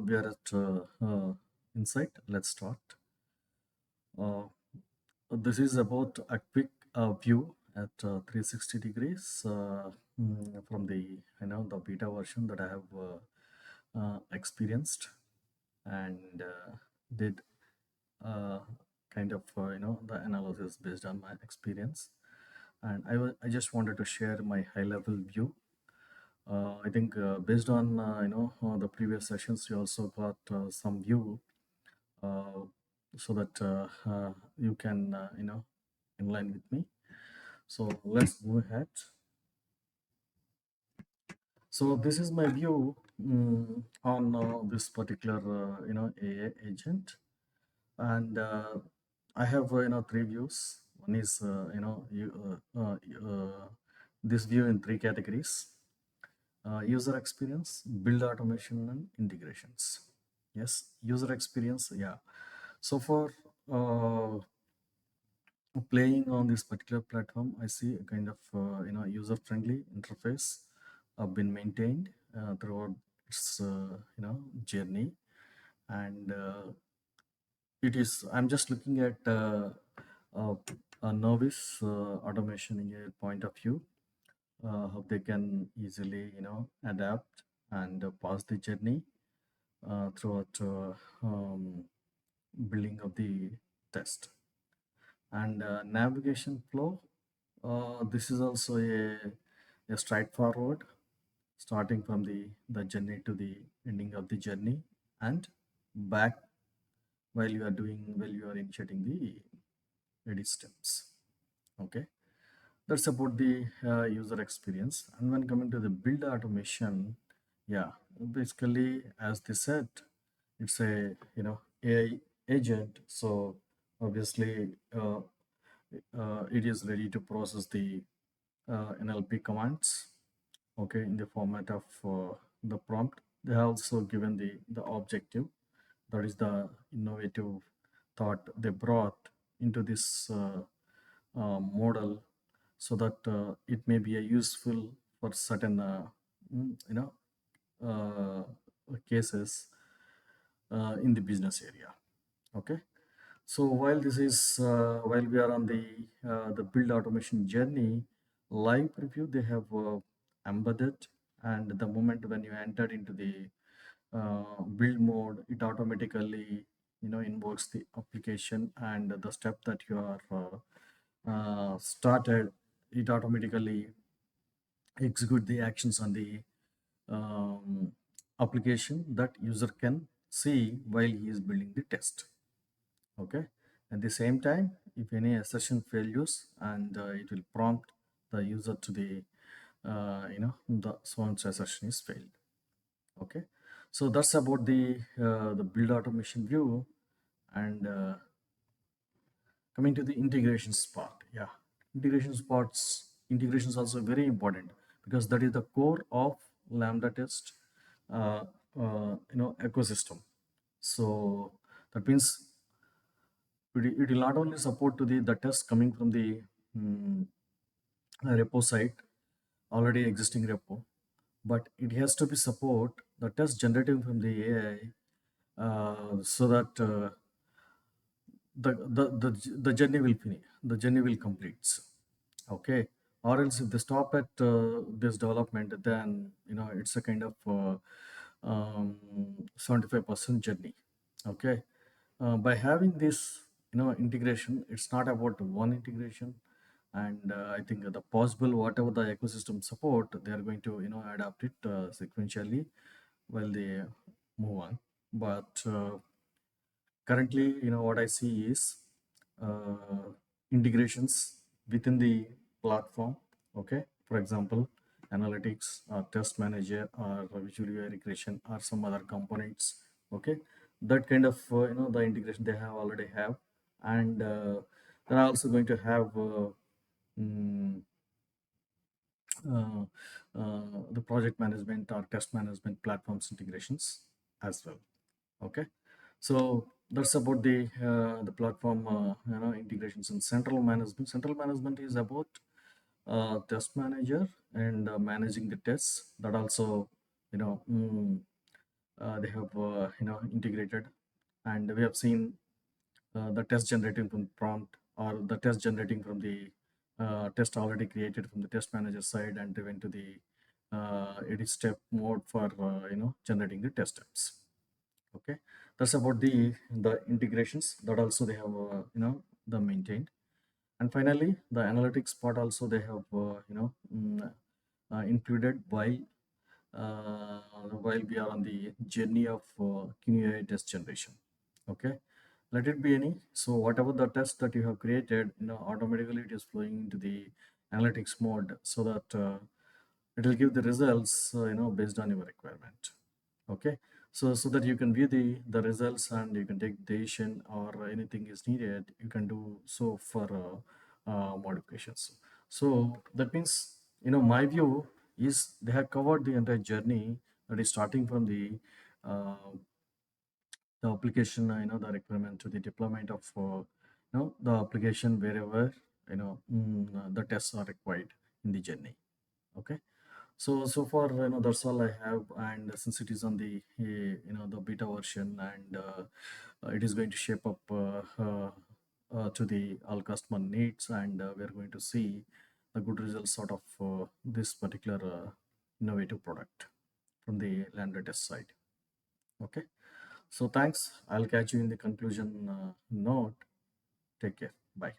we are at Insight. Let's start. Uh, this is about a quick view at 360 degrees from the the beta version that I have experienced and did uh, kind of the analysis based on my experience. And I just wanted to share my high level view. I think based on the previous sessions, you also got some view uh, so that you can in line with me. So let's go ahead. So this is my view on this particular AI agent, and I have three views. One is this view in three categories: user experience, build automation, and integrations. Yes, user experience. Yeah. So for uh, playing on this particular platform, I see a kind of user-friendly interface been maintained throughout its journey, and it is. I'm just looking at uh, a novice automation engineer point of view, how they can easily adapt and pass the journey throughout building of the test and navigation flow. This is also a straightforward starting from the journey to the ending of the journey and back while you are initiating the edit steps. Okay, that's about the user experience. And when coming to the build automation, yeah, basically as they said, it's a AI agent. So obviously it is ready to process the NLP commands, okay, in the format of the prompt. They have also given the objective, that is the innovative thought they brought into this model, so that it may be a useful for certain mm, you know uh, cases in the business area. Okay, so while we are on the build automation journey, live preview they have embedded, and the moment when you entered into the build mode, it automatically invokes the application, and the step that you are started, it automatically execute the actions on the um, application that user can see while he is building the test. Okay, at the same time, if any assertion failures, and it will prompt the user to the the so and so assertion is failed. Okay, so that's about the build automation view. And coming to the integrations part, yeah, integrations also very important, because that is the core of lambda test ecosystem. So that means it will not only support to the test coming from the mm, repo site, already existing repo, but it has to be support the test generating from the AI, so that the journey will finish, the journey will complete. Okay, or else if they stop at this development, then it's a kind of 75% journey. Okay, by having this integration, it's not about one integration. And I think the possible whatever the ecosystem support, they are going to adapt it sequentially while they move on. But currently, what I see is integrations within the platform. Okay, for example, analytics or test manager or visual UI regression or some other components. Okay, that kind of the integration they have already have. And they're also going to have mm, uh, the project management or test management platforms integrations as well. Okay, so that's about the platform integrations. And central management is about test manager and managing the tests. That also you know mm, they have integrated, and we have seen the test generating from prompt, or the test generating from the test already created from the test manager side, and they went to the edit step mode for generating the test steps. Okay, that's about the integrations that also they have the maintained. And finally, the analytics part also they have included while we are on the journey of KaneAI test generation. Okay, let it be any. So whatever the test that you have created, automatically it is flowing into the analytics mode, so that it will give the results based on your requirement. Okay, so that you can view the results, and you can take decision, or anything is needed you can do so for modifications. So that means, my view is they have covered the entire journey, that is starting from uh, the application, the requirement, to the deployment of the application wherever the tests are required in the journey. Okay, so far, that's all I have. And since it is on the the beta version, and it is going to shape up to the all customer needs, and we are going to see the good results out of this particular innovative product from the Lambda test side. Okay, so thanks. I'll catch you in the conclusion note. Take care. Bye.